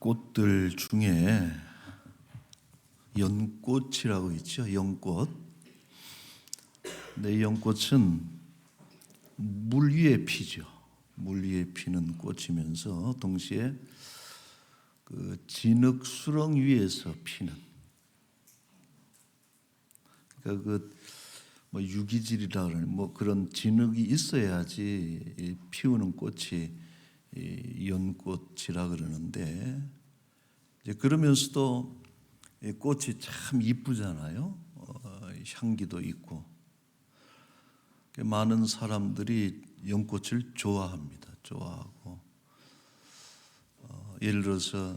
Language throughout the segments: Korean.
꽃들 중에 연꽃이라고 있죠. 연꽃. 근데 이 연꽃은 물 위에 피죠. 물 위에 피는 꽃이면서 동시에 그 진흙 수렁 위에서 피는. 그러니까 뭐 유기질이라 그러는 뭐 그런 진흙이 있어야지 피우는 꽃이 연꽃이라 그러는데, 이제 그러면서도 꽃이 참 이쁘잖아요. 향기도 있고. 많은 사람들이 연꽃을 좋아합니다. 좋아하고, 예를 들어서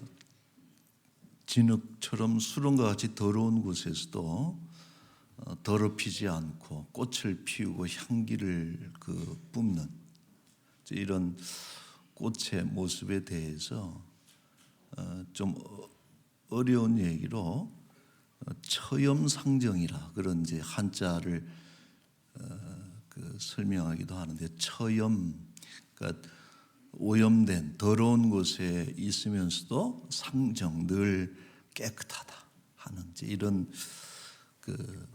진흙처럼 수렁과 같이 더러운 곳에서도 더럽히지 않고 꽃을 피우고 향기를 뿜는 이런 꽃의 모습에 대해서 좀 어려운 얘기로 처염상정이라 그런 이제 한자를 설명하기도 하는데, 처염, 그러니까 오염된 더러운 곳에 있으면서도 상정, 늘 깨끗하다 하는 이런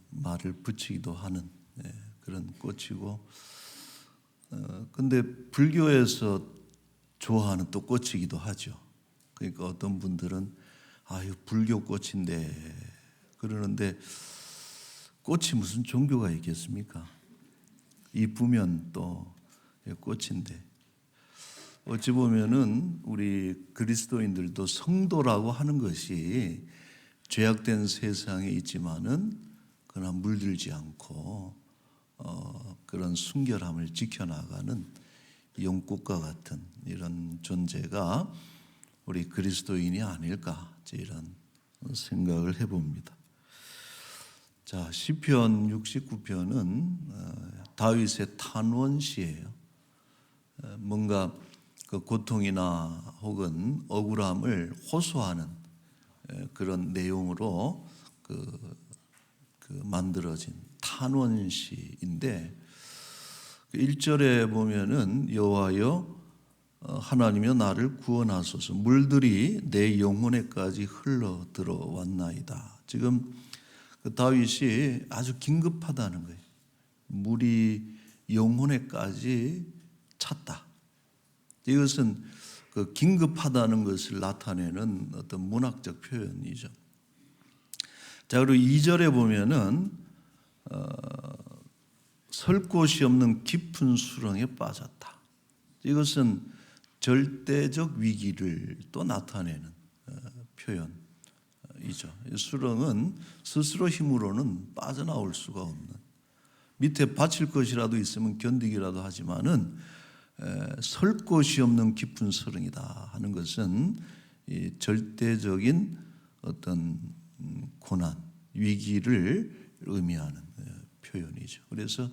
말을 붙이기도 하는 그런 꽃이고, 근데 불교에서 좋아하는 또 꽃이기도 하죠. 그러니까 어떤 분들은 아유 불교 꽃인데 그러는데, 꽃이 무슨 종교가 있겠습니까? 이쁘면 또 꽃인데, 어찌 보면은 우리 그리스도인들도 성도라고 하는 것이 죄악된 세상에 있지만은 그러나 물들지 않고 그런 순결함을 지켜나가는 연꽃과 같은 이런 존재가 우리 그리스도인이 아닐까, 이런 생각을 해봅니다. 자, 시편 69편은 다윗의 탄원시예요. 뭔가 그 고통이나 혹은 억울함을 호소하는 그런 내용으로 만들어진 탄원시인데, 1절에 보면은 여호와여 하나님이여 나를 구원하소서, 물들이 내 영혼에까지 흘러 들어왔나이다. 지금 다윗이 아주 긴급하다는 거예요. 물이 영혼에까지 찼다. 이것은 긴급하다는 것을 나타내는 어떤 문학적 표현이죠. 자, 그리고 2절에 보면은 설 곳이 없는 깊은 수렁에 빠졌다. 이것은 절대적 위기를 또 나타내는 표현이죠. 수렁은 스스로 힘으로는 빠져나올 수가 없는, 밑에 받칠 것이라도 있으면 견디기라도 하지만은 설 곳이 없는 깊은 수렁이다 하는 것은 이 절대적인 어떤 고난, 위기를 의미하는 표현이죠. 그래서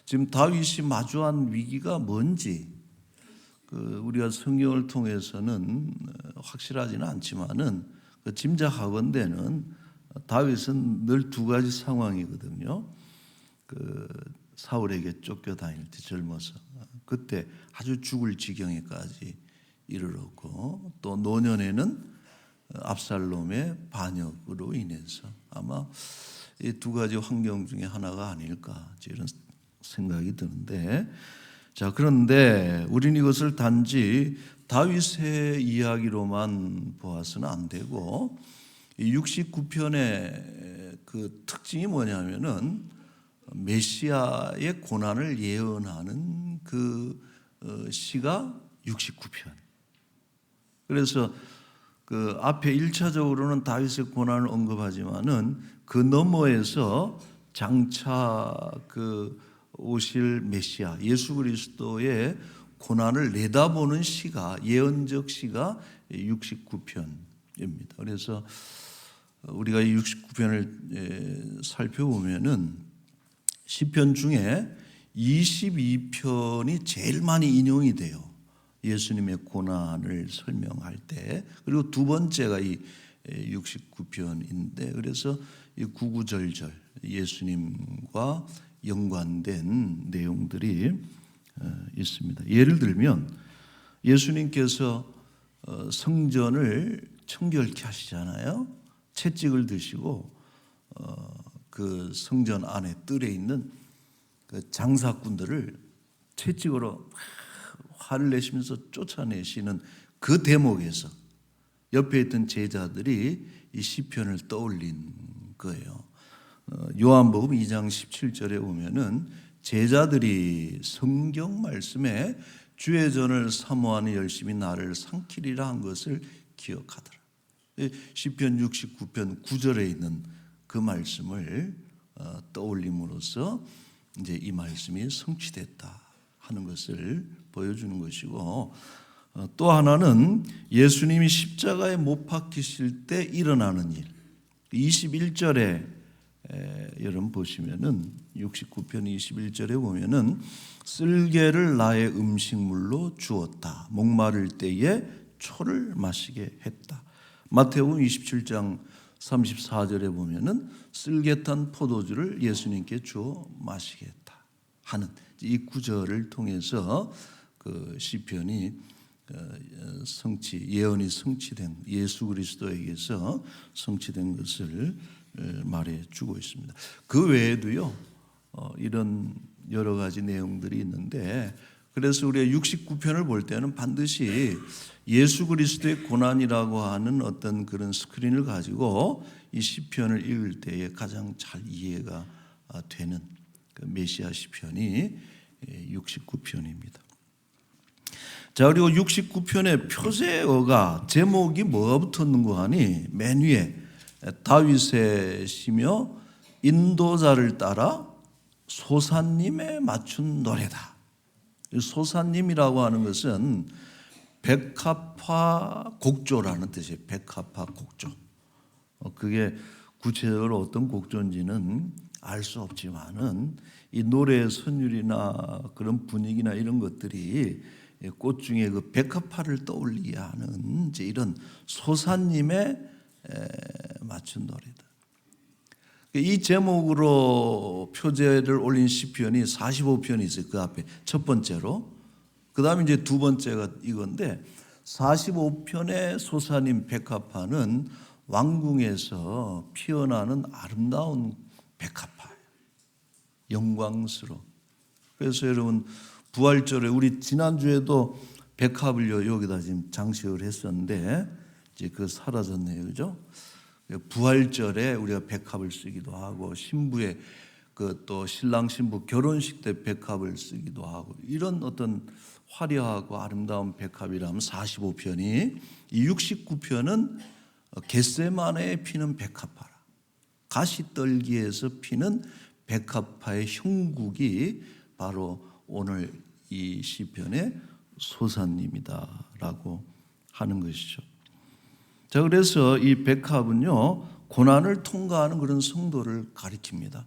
지금 다윗이 마주한 위기가 뭔지 우리가 성경을 통해서는 확실하지는 않지만은 짐작하건대는 다윗은 늘 두 가지 상황이거든요. 사울에게 쫓겨다닐 때 젊어서 그때 아주 죽을 지경에까지 이르렀고, 또 노년에는 압살롬의 반역으로 인해서 아마 이 두 가지 환경 중에 하나가 아닐까, 이런 생각이 드는데, 자, 그런데 우리는 이것을 단지 다윗의 이야기로만 보아서는 안 되고, 이 69편의 그 특징이 뭐냐면은 메시아의 고난을 예언하는 그 시가 69편. 그래서 그 앞에 1차적으로는 다윗의 고난을 언급하지만은 그 너머에서 장차 오실 메시아 예수 그리스도의 고난을 내다보는 시가, 예언적 시가 69편입니다. 그래서 우리가 이 69편을 살펴보면은 시편 중에 22편이 제일 많이 인용이 돼요. 예수님의 고난을 설명할 때. 그리고 두 번째가 이 69편인데, 그래서 이 구구절절 예수님과 연관된 내용들이 있습니다. 예를 들면 예수님께서 성전을 청결케 하시잖아요. 채찍을 드시고 그 성전 안에 뜰에 있는 그 장사꾼들을 채찍으로 화를 내시면서 쫓아내시는 그 대목에서 옆에 있던 제자들이 이 시편을 떠올린 거예요. 요한복음 2장 17절에 보면은 제자들이 성경 말씀에 주의 전을 사모하는 열심히 나를 삼키리라 한 것을 기억하더라. 시편 69편 9절에 있는 그 말씀을 떠올림으로써 이제 이 말씀이 성취됐다 하는 것을 보여주는 것이고, 또 하나는 예수님이 십자가에 못 박히실 때 일어나는 일. 21절에 여러분 보시면은 69편 21절에 보면은 쓸개를 나의 음식물로 주었다. 목마를 때에 초를 마시게 했다. 마태복음 27장 34절에 보면은 쓸개탄 포도주를 예수님께 주어 마시게 했다 하는 이 구절을 통해서 그 시편이 예언이 성취된, 예수 그리스도에게서 성취된 것을 말해주고 있습니다. 그 외에도요 이런 여러 가지 내용들이 있는데, 그래서 우리가 69편을 볼 때는 반드시 예수 그리스도의 고난이라고 하는 어떤 그런 스크린을 가지고 이 시편을 읽을 때에 가장 잘 이해가 되는 그 메시아 시편이 69편입니다. 자, 그리고 69편의 표제어가 제목이 뭐가 붙었는가 하니 맨 위에 다윗의 시며 인도자를 따라 소사님에 맞춘 노래다. 소사님이라고 하는 것은 백합화 곡조라는 뜻이에요. 백합화 곡조. 그게 구체적으로 어떤 곡조인지는 알 수 없지만은 이 노래의 선율이나 그런 분위기나 이런 것들이 꽃 중에 그 백합화를 떠올리게 하는 이제 이런 소사님에 맞춘 노래다. 이 제목으로 표제를 올린 시편이 45편이 있어요. 그 앞에 첫 번째로. 그 다음에 이제 두 번째가 이건데, 45편의 소사님 백합화는 왕궁에서 피어나는 아름다운 백합화예요. 영광스러워. 그래서 여러분 부활절에 우리 지난주에도 백합을 여기다 지금 장식을 했었는데 이제 그 사라졌네요. 그죠? 부활절에 우리가 백합을 쓰기도 하고, 신부의 그 또 신랑 신부 결혼식 때 백합을 쓰기도 하고, 이런 어떤 화려하고 아름다운 백합이라면 45편이, 이 69편은 겟세마네에 피는 백합화라. 가시떨기에서 피는 백합화의 형국이 바로 오늘 이 시편의 소사님이다라고 하는 것이죠. 자, 그래서 이 백합은요 고난을 통과하는 그런 성도를 가리킵니다.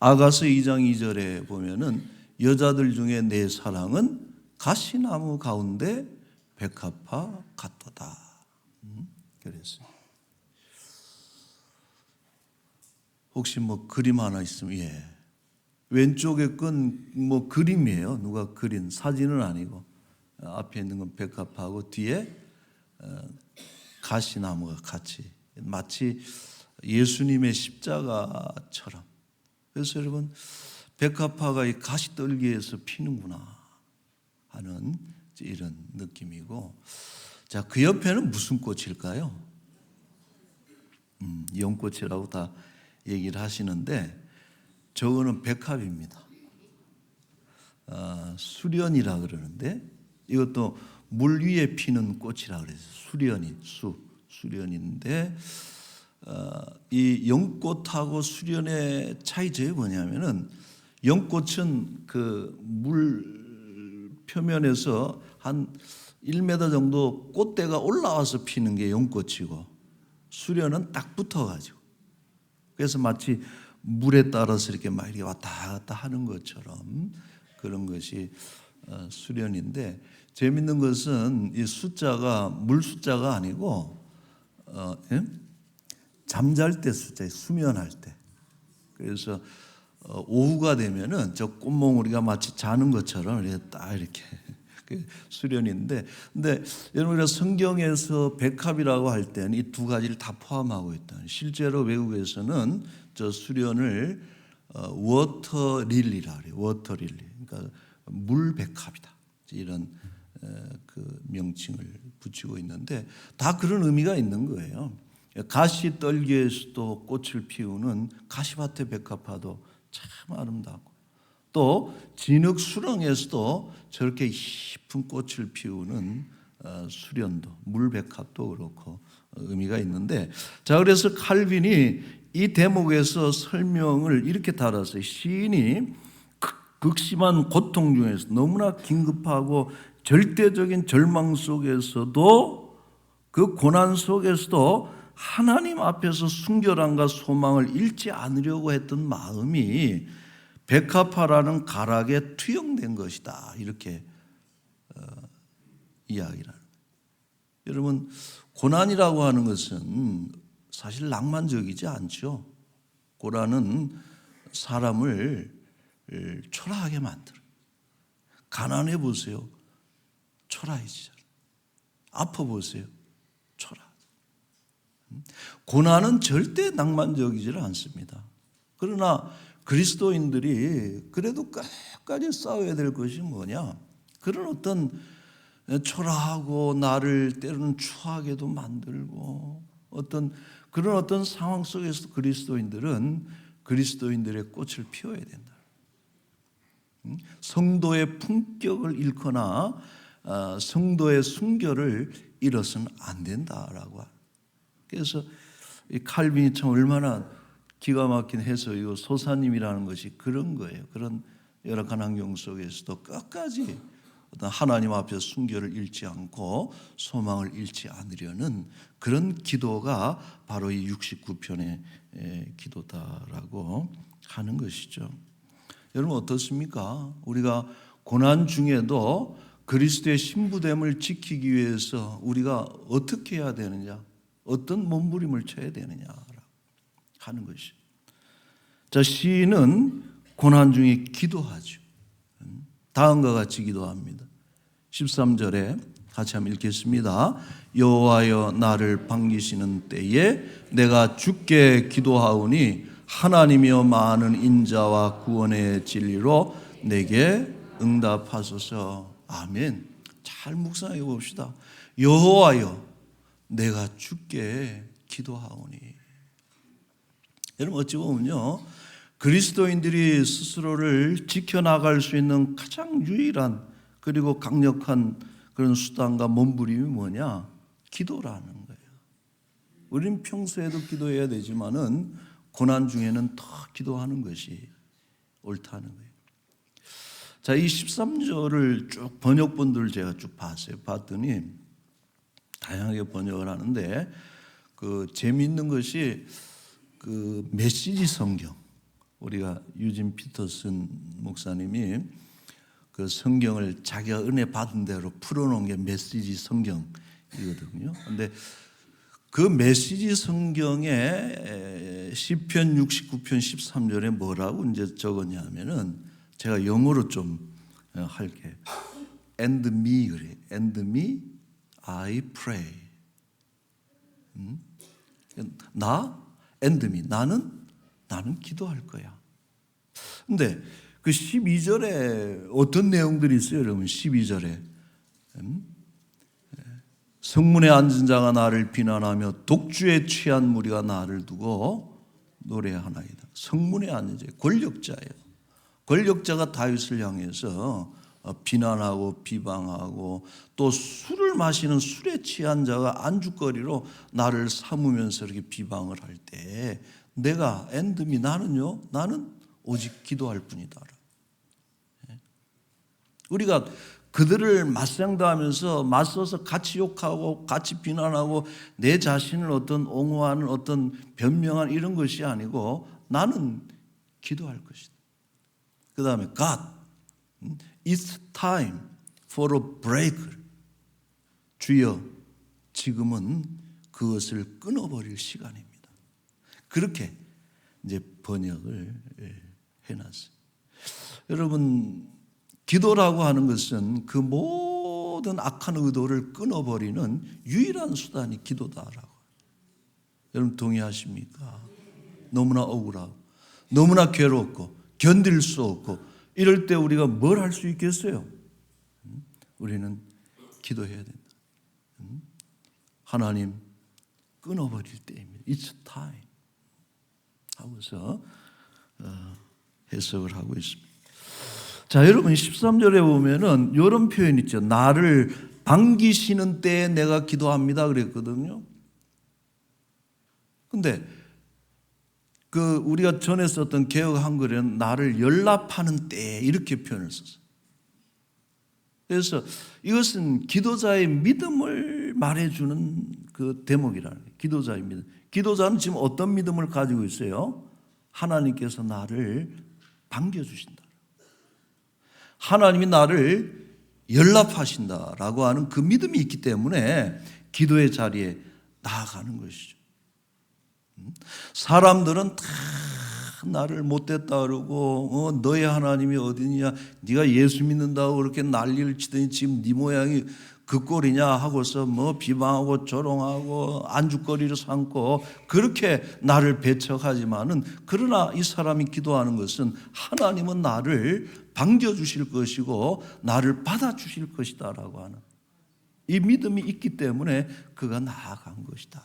아가서 2장 2절에 보면은 여자들 중에 내 사랑은 가시나무 가운데 백합화 같도다. 그랬어요. 혹시 뭐 그림 하나 있으면, 왼쪽에 건 뭐 그림이에요. 누가 그린 사진은 아니고, 앞에 있는 건 백합화하고 뒤에 가시나무가 같이, 마치 예수님의 십자가처럼. 그래서 여러분 백합화가 이 가시떨기에서 피는구나 하는 이런 느낌이고, 자, 그 옆에는 무슨 꽃일까요? 연꽃이라고 다 얘기를 하시는데 저거는 백합입니다. 수련이라 그러는데 이것도 물 위에 피는 꽃이라 그래서 수련인데, 이 연꽃하고 수련의 차이점이 뭐냐면은, 연꽃은 그 물 표면에서 한 1m 정도 꽃대가 올라와서 피는 게 연꽃이고, 수련은 딱 붙어가지고, 그래서 마치 물에 따라서 이렇게 막 이렇게 왔다 갔다 하는 것처럼 그런 것이 수련인데, 재밌는 것은 이 숫자가 물 숫자가 아니고 잠잘 때 숫자에, 수면할 때. 그래서 오후가 되면은 저 꽃몽우리가 마치 자는 것처럼 이렇게 딱 이렇게 수련인데, 근데 여러분 성경에서 백합이라고 할 때는 이 두 가지를 다 포함하고 있다. 실제로 외국에서는 저 수련을 워터 릴리라 그래요. 워터 릴리. 그러니까 물 백합이다. 이런 그 명칭을 붙이고 있는데 다 그런 의미가 있는 거예요. 가시 떨기에서도 꽃을 피우는 가시밭의 백합화도 참 아름다고, 또 진흙 수렁에서도 저렇게 깊은 꽃을 피우는 수련도, 물백합도 그렇고 의미가 있는데, 자, 그래서 칼빈이 이 대목에서 설명을 이렇게 달았어요. 시인이 극심한 고통 중에서 너무나 긴급하고 절대적인 절망 속에서도, 그 고난 속에서도 하나님 앞에서 순결함과 소망을 잃지 않으려고 했던 마음이 백합화라는 가락에 투영된 것이다. 이렇게 이야기를 하는 거예요. 여러분, 고난이라고 하는 것은 사실 낭만적이지 않죠. 고난은 사람을 초라하게 만들어요. 가난해 보세요. 초라해지잖아요. 아파 보세요. 초라. 고난은 절대 낭만적이지 않습니다. 그러나 그리스도인들이 그래도 끝까지 싸워야 될 것이 뭐냐? 그런 어떤 초라하고 나를 때로는 추하게도 만들고 그런 어떤 상황 속에서 그리스도인들은 그리스도인들의 꽃을 피워야 된다. 성도의 품격을 잃거나 성도의 순결을 잃어서는 안 된다라고. 그래서 이 칼빈이 참 얼마나 기가 막힌 해석이고 소사님이라는 것이 그런 거예요. 그런 열악한 환경 속에서도 끝까지 어떤 하나님 앞에서 순결을 잃지 않고 소망을 잃지 않으려는 그런 기도가 바로 이 69편의 기도다라고 하는 것이죠. 여러분 어떻습니까? 우리가 고난 중에도 그리스도의 신부됨을 지키기 위해서 우리가 어떻게 해야 되느냐, 어떤 몸부림을 쳐야 되느냐라고 하는 것이죠. 자, 시인은 고난 중에 기도하죠. 다음과 같이 기도합니다. 13절에 같이 한번 읽겠습니다. 여호와여 나를 반기시는 때에 내가 주께 기도하오니 하나님이여 많은 인자와 구원의 진리로 내게 응답하소서. 아멘. 잘 묵상해 봅시다. 여호와여 내가 주께 기도하오니. 여러분 어찌 보면요, 그리스도인들이 스스로를 지켜나갈 수 있는 가장 유일한 그리고 강력한 그런 수단과 몸부림이 뭐냐? 기도라는 거예요. 우리는 평소에도 기도해야 되지만은 고난 중에는 더 기도하는 것이 옳다는 거예요. 자, 이 13절을 쭉 번역본들을 제가 쭉 봤더니 다양하게 번역을 하는데 그 재미있는 것이 그 메시지 성경, 우리가 유진 피터슨 목사님이 그 성경을 자기가 은혜 받은 대로 풀어놓은 게 메시지 성경이거든요. 그런데 그 메시지 성경에 시편 69편 13절에 뭐라고 이제 적었냐면은 제가 영어로 좀 할게요. And me 그래. And me I pray. and me 나는 기도할 거야. 근데 그 12절에 어떤 내용들이 있어요, 여러분? 12절에 성문에 앉은 자가 나를 비난하며 독주에 취한 무리가 나를 두고 노래하나이다. 성문에 앉은 자, 권력자예요. 권력자가 다윗을 향해서 비난하고 비방하고 또 술을 마시는 술에 취한 자가 안주거리로 나를 삼으면서 이렇게 비방을 할 때 내가 엔드미 나는요, 나는 오직 기도할 뿐이다. 우리가 그들을 맞상대하면서 맞서서 같이 욕하고 같이 비난하고 내 자신을 어떤 옹호하는 어떤 변명하는 이런 것이 아니고 나는 기도할 것이다. 그 다음에 God, it's time for a break. 주여, 지금은 그것을 끊어버릴 시간입니다. 그렇게 이제 번역을 해놨어요. 여러분, 기도라고 하는 것은 그 모든 악한 의도를 끊어버리는 유일한 수단이 기도다라고. 여러분 동의하십니까? 너무나 억울하고 너무나 괴롭고 견딜 수 없고 이럴 때 우리가 뭘 할 수 있겠어요? 우리는 기도해야 된다. 하나님 끊어버릴 때입니다. It's time 하고서 해석을 하고 있습니다. 자, 여러분 13절에 보면은 이런 표현 있죠. 나를 반기시는 때에 내가 기도합니다 그랬거든요. 근데 우리가 전에 썼던 개역 한글에는 나를 연락하는 때 이렇게 표현을 썼어요. 그래서 이것은 기도자의 믿음을 말해주는 그 대목이라는 거예요. 기도자의 믿음. 기도자는 지금 어떤 믿음을 가지고 있어요? 하나님께서 나를 반겨주신다. 하나님이 나를 연락하신다라고 하는 그 믿음이 있기 때문에 기도의 자리에 나아가는 것이죠. 사람들은 다 나를 못됐다 그러고 너의 하나님이 어디냐, 네가 예수 믿는다고 그렇게 난리를 치더니 지금 네 모양이 그 꼴이냐 하고서 비방하고 조롱하고 안주거리를 삼고 그렇게 나를 배척하지만은, 그러나 이 사람이 기도하는 것은 하나님은 나를 반겨주실 것이고 나를 받아주실 것이다라고 하는 이 믿음이 있기 때문에 그가 나아간 것이다.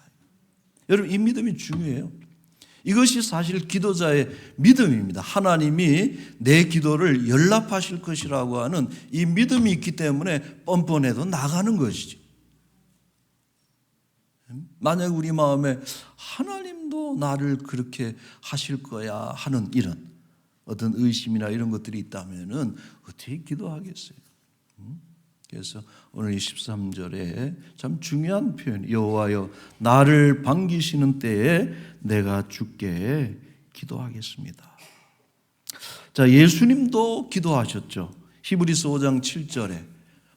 여러분 이 믿음이 중요해요. 이것이 사실 기도자의 믿음입니다. 하나님이 내 기도를 연락하실 것이라고 하는 이 믿음이 있기 때문에 뻔뻔해도 나가는 것이지. 만약 우리 마음에 하나님도 나를 그렇게 하실 거야 하는 이런 어떤 의심이나 이런 것들이 있다면은 어떻게 기도하겠어요? 그래서 오늘 13절에 참 중요한 표현, 여호와여 나를 반기시는 때에 내가 주께 기도하겠습니다. 자, 예수님도 기도하셨죠. 히브리서 5장 7절에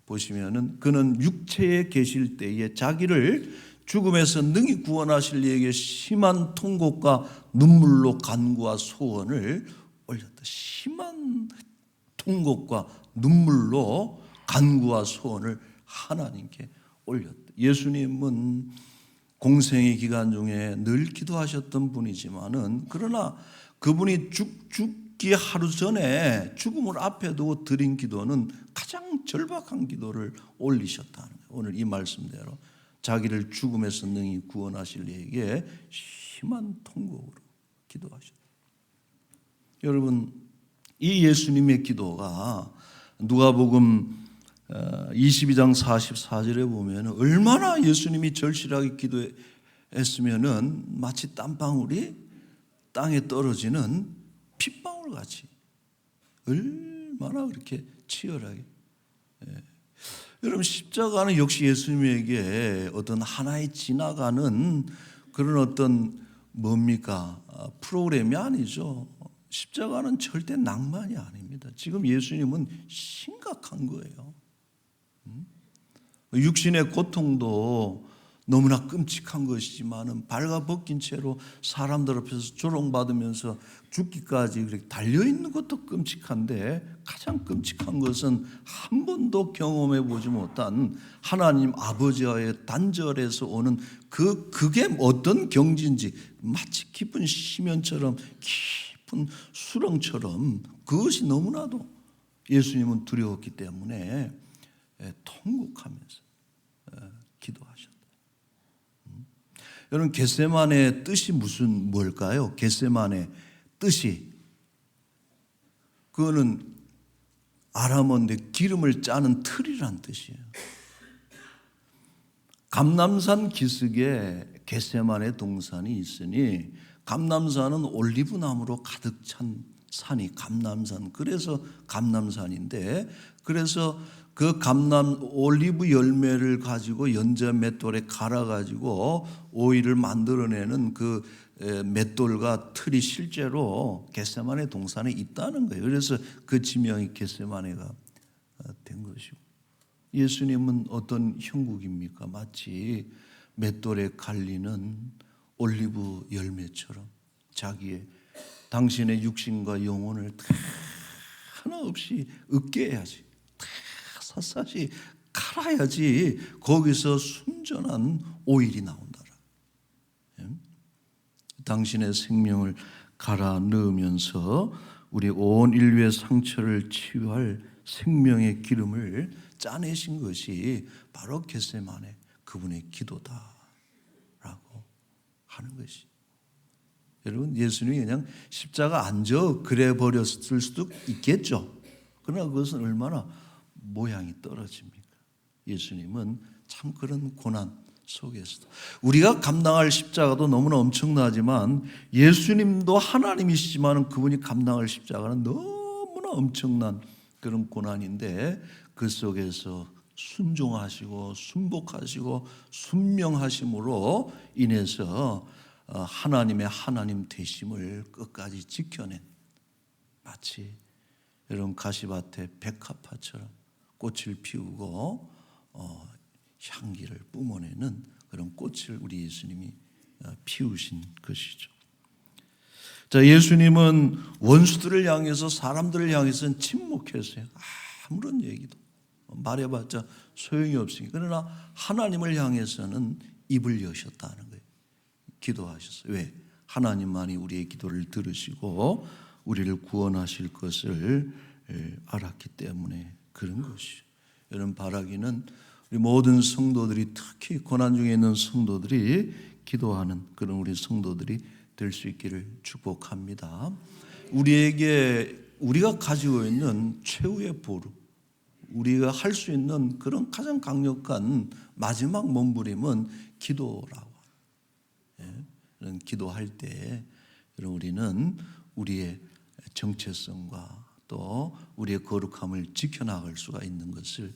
보시면은 그는 육체에 계실 때에 자기를 죽음에서 능히 구원하실 이에게 심한 통곡과 눈물로 간구와 소원을 올렸다. 심한 통곡과 눈물로 간구와 소원을 하나님께 올렸다. 예수님은 공생의 기간 중에 늘 기도하셨던 분이지만은, 그러나 그분이 죽기 하루 전에 죽음을 앞에 두고 드린 기도는 가장 절박한 기도를 올리셨다는 거예요. 오늘 이 말씀대로 자기를 죽음에서 능히 구원하실 이에게 심한 통곡으로 기도하셨다. 여러분 이 예수님의 기도가 누가복음 22장 44절에 보면 얼마나 예수님이 절실하게 기도했으면은 마치 땀방울이 땅에 떨어지는 핏방울 같이 얼마나 그렇게 치열하게. 여러분 십자가는 역시 예수님에게 어떤 하나의 지나가는 그런 어떤 프로그램이 아니죠. 십자가는 절대 낭만이 아닙니다. 지금 예수님은 심각한 거예요. 육신의 고통도 너무나 끔찍한 것이지만은 발가벗긴 채로 사람들 앞에서 조롱받으면서 죽기까지 그렇게 달려있는 것도 끔찍한데, 가장 끔찍한 것은 한 번도 경험해 보지 못한 하나님 아버지와의 단절에서 오는 그게 어떤 경지인지, 마치 깊은 심연처럼 깊은 수렁처럼 그것이 너무나도 예수님은 두려웠기 때문에 통곡하면서 기도하셨다. 여러분 겟세마네의 뜻이 뭘까요? 겟세마네 뜻이, 그거는 아람어인데 기름을 짜는 틀이란 뜻이에요. 감람산 기슭에 겟세마네 동산이 있으니, 감람산은 올리브나무로 가득 찬 산이 감람산, 그래서 감람산인데, 그래서 그 올리브 열매를 가지고 연자 맷돌에 갈아가지고 오일을 만들어내는 그 맷돌과 틀이 실제로 겟세마네 동산에 있다는 거예요. 그래서 그 지명이 겟세마네가 된 것이고, 예수님은 어떤 형국입니까? 마치 맷돌에 갈리는 올리브 열매처럼 당신의 육신과 영혼을 다 하나 없이 으깨야지, 다 샅샅이 갈아야지 거기서 순전한 오일이 나온다라. 당신의 생명을 갈아 넣으면서 우리 온 인류의 상처를 치유할 생명의 기름을 짜내신 것이 바로 겟세마네 그분의 기도다라고 하는 것이. 여러분, 예수님이 그냥 십자가 안 져 그래 버렸을 수도 있겠죠. 그러나 그것은 얼마나 모양이 떨어집니까? 예수님은 참 그런 고난 속에서도 우리가 감당할 십자가도 너무나 엄청나지만 예수님도 하나님이시지만 그분이 감당할 십자가는 너무나 엄청난 그런 고난인데 그 속에서 순종하시고 순복하시고 순명하심으로 인해서 하나님의 하나님 되심을 끝까지 지켜낸, 마치 여러분 가시밭에 백합화처럼 꽃을 피우고 향기를 뿜어내는 그런 꽃을 우리 예수님이 피우신 것이죠. 자, 예수님은 원수들을 향해서, 사람들을 향해서는 침묵했어요. 아무런 얘기도 말해봤자 소용이 없으니까. 그러나 하나님을 향해서는 입을 여셨다는 거예요. 기도하셨어요. 왜? 하나님만이 우리의 기도를 들으시고 우리를 구원하실 것을 알았기 때문에 그런 것이죠. 여러분, 바라기는 우리 모든 성도들이, 특히 고난 중에 있는 성도들이 기도하는 그런 우리 성도들이 될 수 있기를 축복합니다. 우리가 가지고 있는 최후의 보루, 우리가 할 수 있는 그런 가장 강력한 마지막 몸부림은 기도라고. 그런 기도할 때 우리는 우리의 정체성과 또 우리의 거룩함을 지켜나갈 수가 있는 것을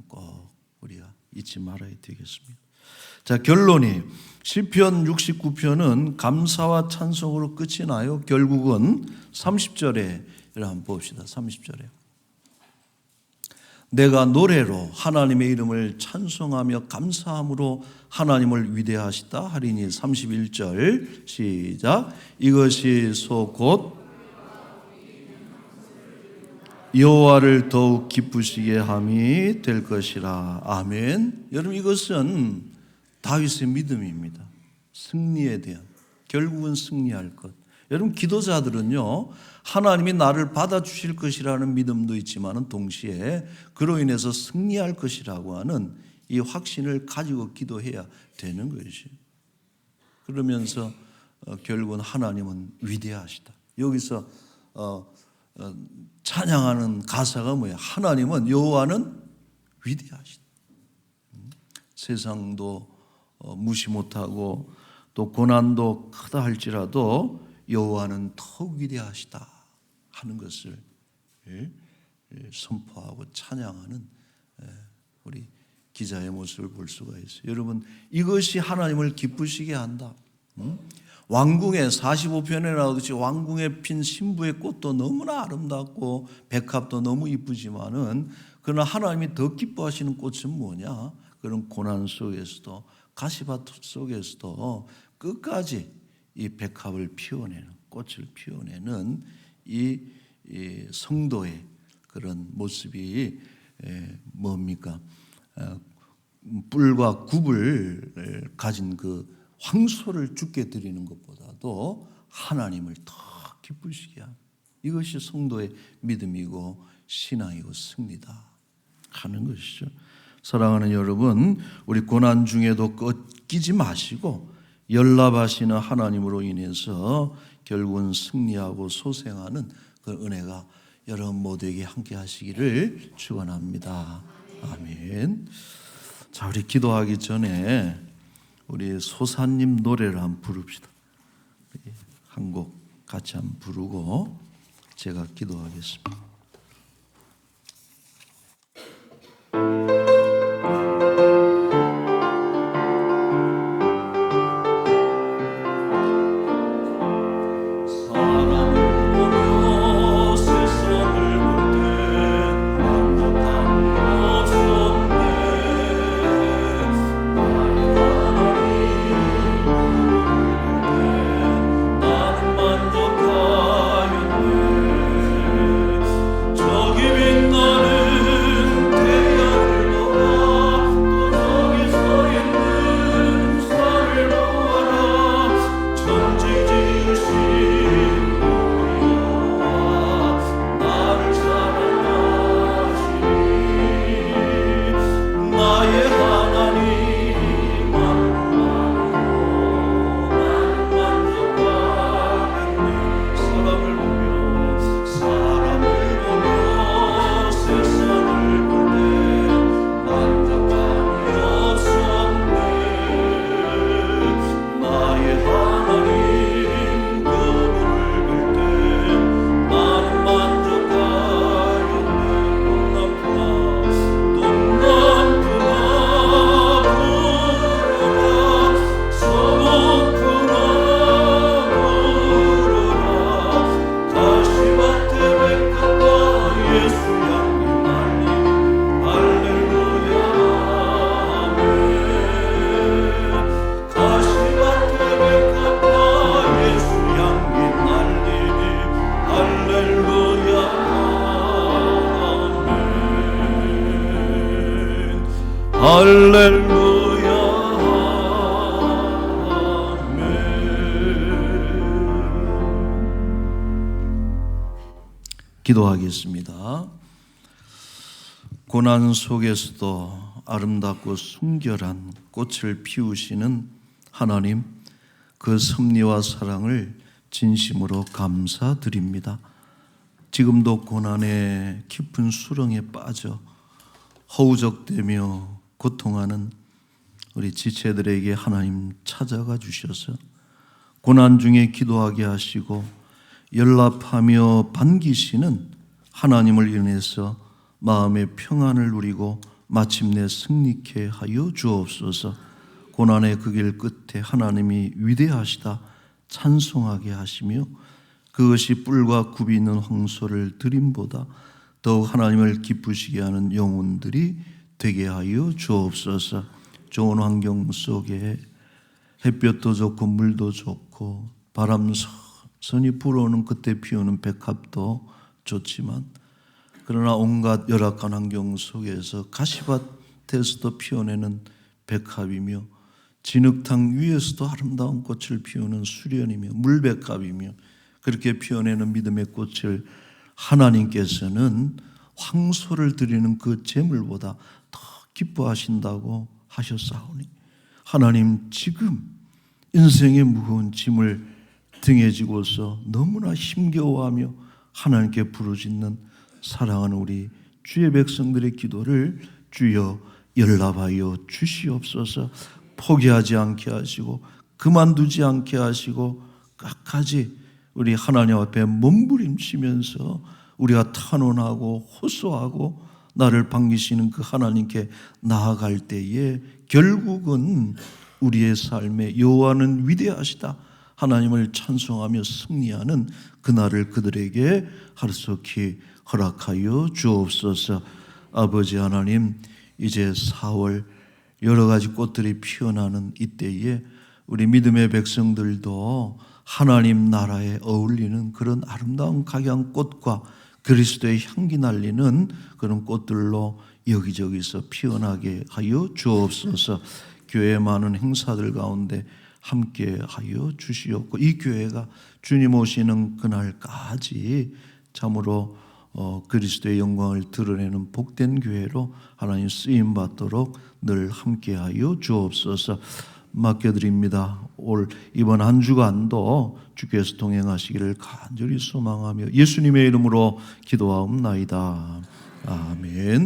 꼭 우리가 잊지 말아야 되겠습니다. 자, 결론이 시편 69편은 감사와 찬송으로 끝이 나요. 결국은 30절에 한번 봅시다. 30절에 내가 노래로 하나님의 이름을 찬송하며 감사함으로 하나님을 위대하시다 하리니. 31절 시작. 이것이 곧 여호와를 더욱 기쁘시게 함이 될 것이라. 아멘. 여러분, 이것은 다윗의 믿음입니다. 승리에 대한, 결국은 승리할 것. 여러분, 기도자들은요, 하나님이 나를 받아주실 것이라는 믿음도 있지만 동시에 그로 인해서 승리할 것이라고 하는 이 확신을 가지고 기도해야 되는 것이죠. 그러면서 결국은 하나님은 위대하시다. 여기서 찬양하는 가사가 뭐야? 하나님은, 여호와는 위대하시다. 세상도 무시 못하고 또 고난도 크다 할지라도 여호와는 더욱 위대하시다 하는 것을 선포하고 찬양하는 우리 기자의 모습을 볼 수가 있어요. 여러분, 이것이 하나님을 기쁘시게 한다. 왕궁의 45편에 나오듯이 왕궁에 핀 신부의 꽃도 너무나 아름답고 백합도 너무 이쁘지만은 그러나 하나님이 더 기뻐하시는 꽃은 뭐냐? 그런 고난 속에서도, 가시밭 속에서도 끝까지 이 백합을 피워내는, 꽃을 피워내는 이 성도의 그런 모습이 뭡니까? 뿔과 굽을 가진 그 황소를 주께 드리는 것보다도 하나님을 더 기쁘시게 하는, 이것이 성도의 믿음이고 신앙이고 승리다 하는 것이죠. 사랑하는 여러분, 우리 고난 중에도 꺾이지 마시고 연락하시는 하나님으로 인해서 결국은 승리하고 소생하는 그 은혜가 여러분 모두에게 함께 하시기를 축원합니다. 아멘. 자, 우리 기도하기 전에 우리 소사님 노래를 한번 부릅시다. 한 곡 같이 한번 부르고 제가 기도하겠습니다. 기도하겠습니다. 고난 속에서도 아름답고 순결한 꽃을 피우시는 하나님, 그 섭리와 사랑을 진심으로 감사드립니다. 지금도 고난의 깊은 수렁에 빠져 허우적대며 고통하는 우리 지체들에게 하나님 찾아가 주셔서 고난 중에 기도하게 하시고 연락하며 반기시는 하나님을 인해서 마음의 평안을 누리고 마침내 승리케 하여 주옵소서. 고난의 그 길 끝에 하나님이 위대하시다 찬송하게 하시며 그것이 뿔과 굽이 있는 황소를 드림보다 더욱 하나님을 기쁘시게 하는 영혼들이 되게 하여 주옵소서. 좋은 환경 속에 햇볕도 좋고 물도 좋고 바람 선이 불어오는 그때 피우는 백합도 좋지만 그러나 온갖 열악한 환경 속에서 가시밭에서도 피어내는 백합이며 진흙탕 위에서도 아름다운 꽃을 피우는 수련이며 물백합이며 그렇게 피어내는 믿음의 꽃을 하나님께서는 황소를 드리는 그 제물보다 더 기뻐하신다고 하셨사오니 하나님, 지금 인생의 무거운 짐을 등에 지고서 너무나 힘겨워하며 하나님께 부르짖는 사랑하는 우리 주의 백성들의 기도를 주여 연락하여 주시옵소서. 포기하지 않게 하시고 그만두지 않게 하시고 끝까지 우리 하나님 앞에 몸부림치면서 우리가 탄원하고 호소하고 나를 반기시는 그 하나님께 나아갈 때에 결국은 우리의 삶에 여호와는 위대하시다 하나님을 찬송하며 승리하는 그날을 그들에게 하루속히 허락하여 주옵소서. 아버지 하나님, 이제 4월 여러 가지 꽃들이 피어나는 이때에 우리 믿음의 백성들도 하나님 나라에 어울리는 그런 아름다운 각양꽃과 그리스도의 향기 날리는 그런 꽃들로 여기저기서 피어나게 하여 주옵소서. 교회의 많은 행사들 가운데 함께 하여 주시옵고 이 교회가 주님 오시는 그날까지 참으로 그리스도의 영광을 드러내는 복된 교회로 하나님 쓰임 받도록 늘 함께하여 주옵소서. 맡겨드립니다. 이번 한 주간도 주께서 동행하시기를 간절히 소망하며 예수님의 이름으로 기도하옵나이다. 아멘.